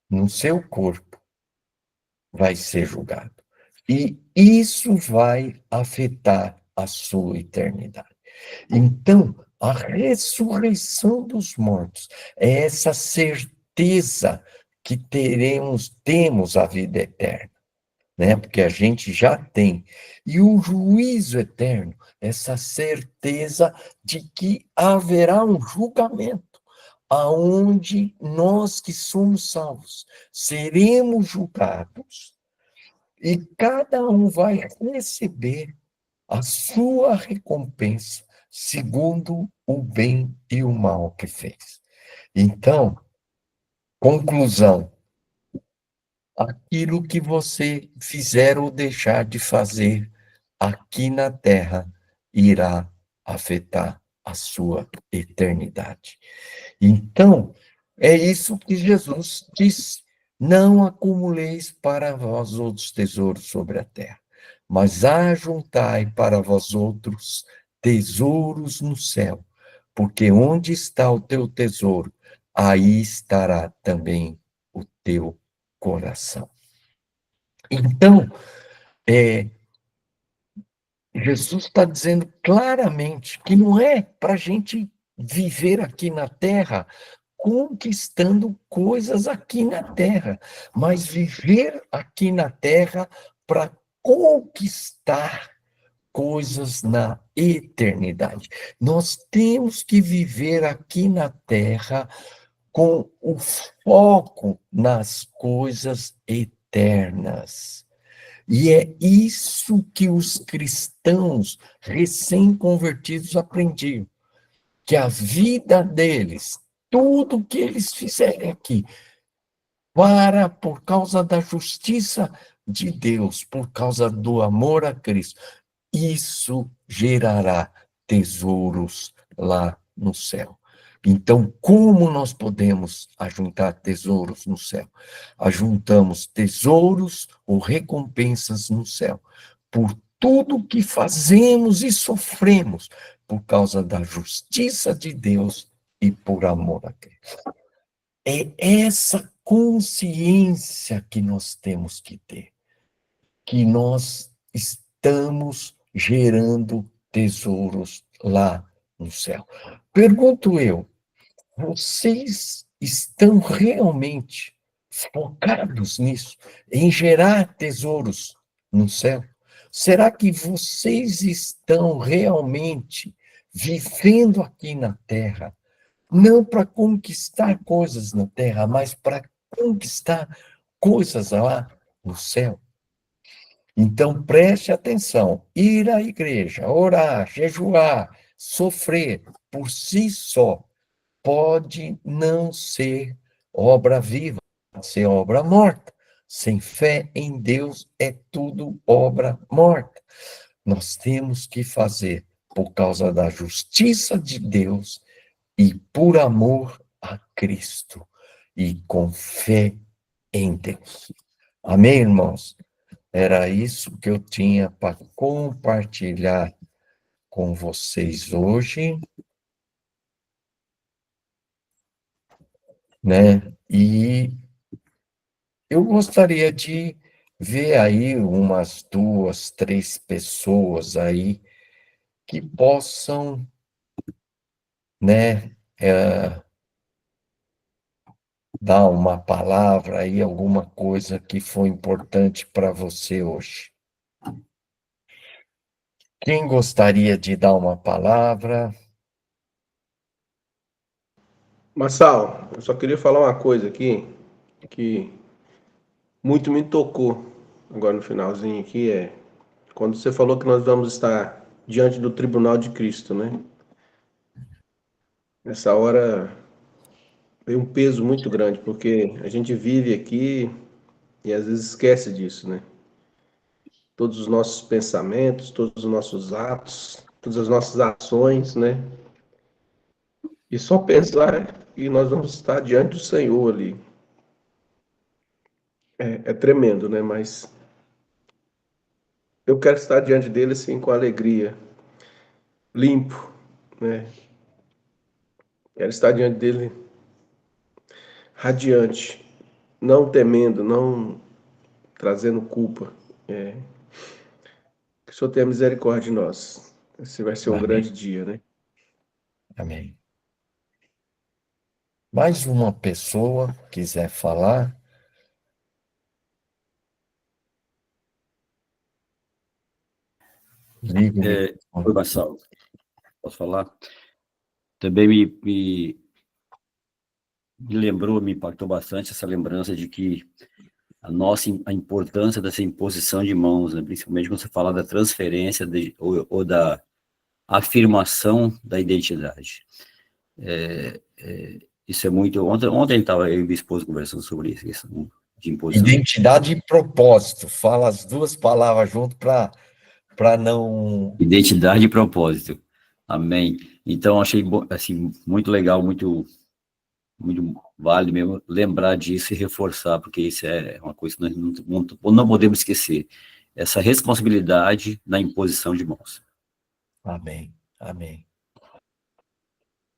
no seu corpo, vai ser julgado. E isso vai afetar a sua eternidade. Então, a ressurreição dos mortos é essa certeza que temos a vida eterna, né? Porque a gente já tem. E o juízo eterno, essa certeza de que haverá um julgamento, aonde nós que somos salvos seremos julgados e cada um vai receber a sua recompensa segundo o bem e o mal que fez. Então, conclusão: aquilo que você fizer ou deixar de fazer aqui na Terra irá afetar a sua eternidade. Então, é isso que Jesus diz: não acumuleis para vós outros tesouros sobre a terra, mas ajuntai para vós outros tesouros no céu, porque onde está o teu tesouro, aí estará também o teu coração. Então, Jesus está dizendo claramente que não é para a gente viver aqui na Terra conquistando coisas aqui na Terra, mas viver aqui na Terra para conquistar coisas na eternidade. Nós temos que viver aqui na Terra com o foco nas coisas eternas. E é isso que os cristãos recém-convertidos aprendiam, que a vida deles, tudo que eles fizerem aqui, por causa da justiça de Deus, por causa do amor a Cristo, isso gerará tesouros lá no céu. Então, como nós podemos ajuntar tesouros no céu? Ajuntamos tesouros ou recompensas no céu, por tudo que fazemos e sofremos, por causa da justiça de Deus e por amor a Cristo. É essa consciência que nós temos que ter, que nós estamos gerando tesouros lá no céu. Pergunto eu, vocês estão realmente focados nisso, em gerar tesouros no céu? Será que vocês estão realmente vivendo aqui na Terra, não para conquistar coisas na Terra, mas para conquistar coisas lá no céu? Então, preste atenção. Ir à igreja, orar, jejuar, sofrer, por si só, pode não ser obra viva, pode ser obra morta. Sem fé em Deus é tudo obra morta. Nós temos que fazer por causa da justiça de Deus e por amor a Cristo e com fé em Deus. Amém, irmãos? Era isso que eu tinha para compartilhar com vocês hoje, né? E eu gostaria de ver aí umas 2, 3 pessoas aí que possam, né, dar uma palavra aí, alguma coisa que foi importante para você hoje. Quem gostaria de dar uma palavra? Marçal, eu só queria falar uma coisa aqui que muito me tocou agora no finalzinho aqui, quando você falou que nós vamos estar diante do tribunal de Cristo, né? Nessa hora veio um peso muito grande, porque a gente vive aqui e às vezes esquece disso, né? Todos os nossos pensamentos, todos os nossos atos, todas as nossas ações, né? E só pensar que nós vamos estar diante do Senhor ali. É tremendo, né? Mas eu quero estar diante dele assim com alegria, limpo, né? Quero estar diante dele radiante, não temendo, não trazendo culpa. Que o Senhor tenha misericórdia de nós. Esse vai ser um Amém. grande dia, né? Amém. Mais uma pessoa quiser falar? Liga o Oi, microfone. Marcelo, posso falar? Também me lembrou, me impactou bastante essa lembrança de que a importância dessa imposição de mãos, né? Principalmente quando você fala da transferência ou da afirmação da identidade. Isso é muito... Ontem estava eu e minha esposa conversando sobre isso, questão de imposição. Identidade e propósito. Fala as duas palavras junto para não... Identidade e propósito. Amém. Então, achei assim, muito legal, muito válido mesmo lembrar disso e reforçar, porque isso é uma coisa que nós não podemos esquecer. Essa responsabilidade na imposição de mãos. Amém, amém.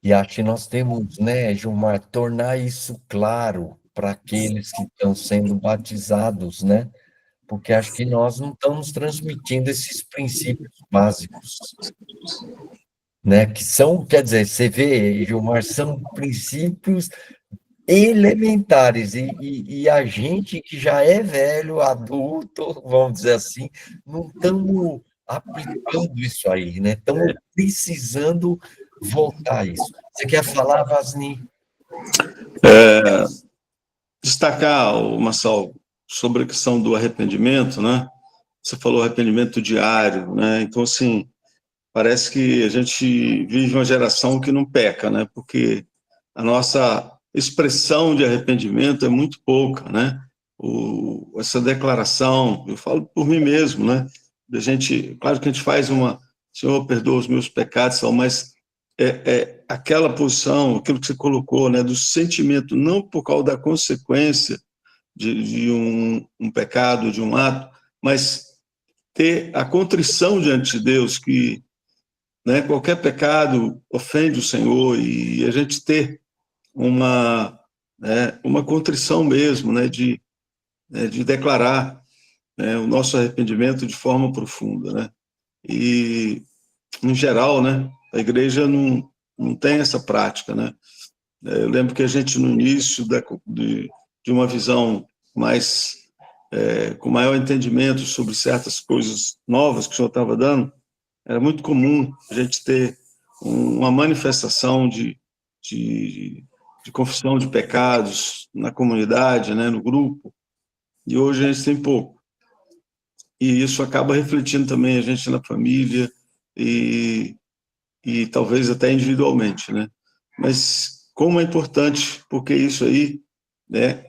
E acho que nós temos, né, Gilmar, tornar isso claro para aqueles que estão sendo batizados, né? Porque acho que nós não estamos transmitindo esses princípios básicos, né? Que são, quer dizer, você vê, Gilmar, são princípios elementares, e a gente que já é velho, adulto, vamos dizer assim, não estamos aplicando isso aí, né? Estamos precisando voltar a isso. Você quer falar, Vasni? Destacar, Marçal, sobre a questão do arrependimento, né? Você falou arrependimento diário, né? Então, assim, parece que a gente vive uma geração que não peca, né? Porque a nossa expressão de arrependimento é muito pouca, né? Essa declaração, eu falo por mim mesmo, né? A gente, claro que a gente faz uma, Senhor, perdoa os meus pecados, mas aquela posição, aquilo que você colocou, né? Do sentimento, não por causa da consequência de um pecado, de um ato, mas ter a contrição diante de Deus, que, né, qualquer pecado ofende o Senhor, e a gente ter uma contrição mesmo, né, de declarar, né, o nosso arrependimento de forma profunda, né? E, em geral, né, a igreja não tem essa prática, né? Eu lembro que a gente, no início de uma visão mais, com maior entendimento sobre certas coisas novas que o senhor estava dando, era muito comum a gente ter uma manifestação de confissão de pecados na comunidade, né, no grupo, e hoje a gente tem pouco. e isso acaba refletindo também a gente na família e talvez até individualmente, né? Mas como é importante, porque isso aí, né,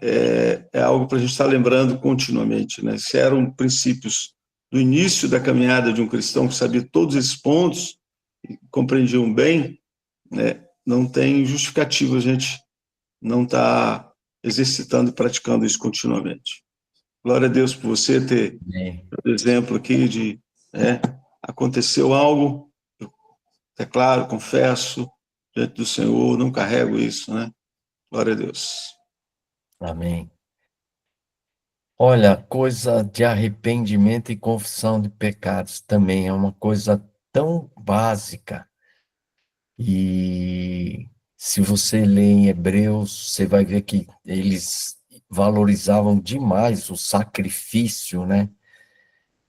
é algo para a gente estar lembrando continuamente, né? Se eram princípios do início da caminhada de um cristão que sabia todos esses pontos, e compreendiam bem, né, não tem justificativa a gente não estar exercitando e praticando isso continuamente. Glória a Deus por você ter exemplo aqui de aconteceu algo, é claro, confesso diante do Senhor, não carrego isso, né? Glória a Deus. Amém. Olha, coisa de arrependimento e confissão de pecados também é uma coisa tão básica. E se você lê em Hebreus, você vai ver que eles valorizavam demais o sacrifício, né?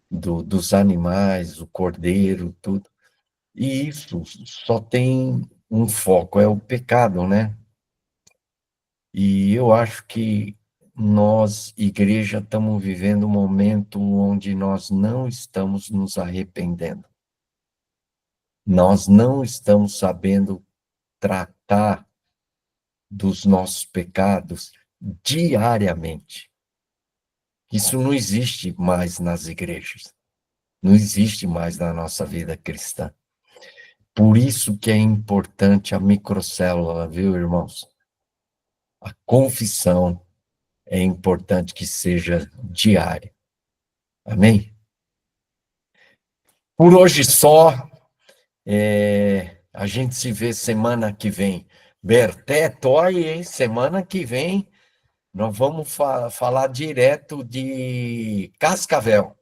Dos animais, o cordeiro, tudo. E isso só tem um foco, é o pecado, né? E eu acho que nós, igreja, estamos vivendo um momento onde nós não estamos nos arrependendo. Nós não estamos sabendo tratar dos nossos pecados diariamente. Isso não existe mais nas igrejas. Não existe mais na nossa vida cristã. Por isso que é importante a microcélula, viu, irmãos? A confissão é importante que seja diária. Amém? Por hoje só, a gente se vê semana que vem. Berté, toy, hein? Semana que vem nós vamos falar direto de Cascavel.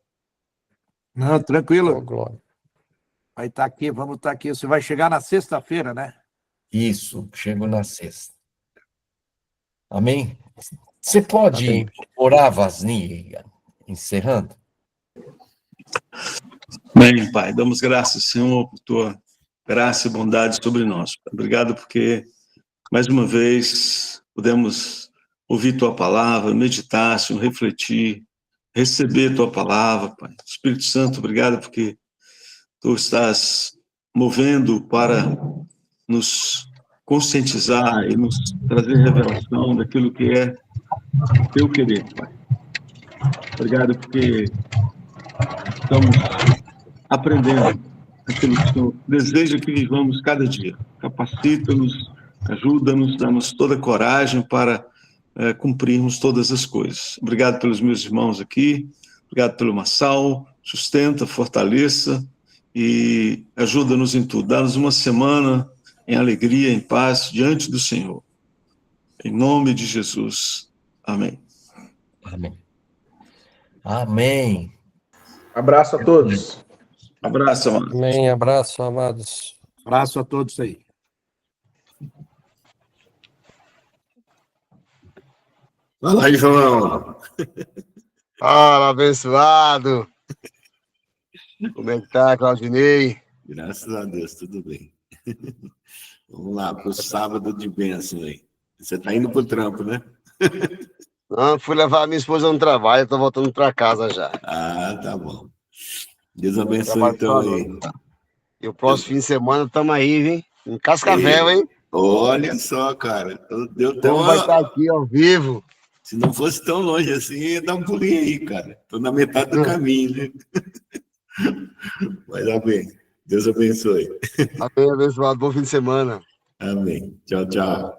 Não, tranquilo. Glória. Vai estar aqui, vamos estar aqui. Você vai chegar na sexta-feira, né? Isso, chego na sexta. Amém? Você pode Amém. orar, Vasni, encerrando? Bem, Pai, damos graças, Senhor, por tua graça e bondade sobre nós. Obrigado porque, mais uma vez, pudemos ouvir tua palavra, meditar, Senhor, refletir, receber tua palavra, Pai. Espírito Santo, obrigado porque tu estás movendo para nos conscientizar e nos trazer revelação daquilo que é teu querer, Pai. Obrigado porque estamos aprendendo aquilo que o Senhor deseja que vivamos cada dia. Capacita-nos, ajuda-nos, dá-nos toda a coragem para cumprirmos todas as coisas. Obrigado pelos meus irmãos aqui, obrigado pelo Massal, sustenta, fortaleça e ajuda-nos em tudo. Dá-nos uma semana em alegria, em paz, diante do Senhor. Em nome de Jesus. Amém. Amém. Amém. Abraço a todos. Abraço, amado. Amém. Abraço, amados. Abraço a todos aí. Fala aí, João. Fala, abençoado. Como é que tá, Claudinei? Graças a Deus, tudo bem. Vamos lá, para o sábado de bênção aí. Você tá indo pro trampo, né? Não, fui levar a minha esposa no trabalho, tô voltando para casa já. Ah, tá bom. Deus abençoe Trabalho então só aí. E o próximo fim de semana tamo aí, hein? Em Cascavel, hein? Olha só, cara. Deu até Então vai estar aqui ao vivo. Se não fosse tão longe assim, ia dar um pulinho aí, cara. Tô na metade do caminho, né? Mas amém. Deus abençoe. Amém, abençoado. Bom fim de semana. Amém. Tchau, tchau.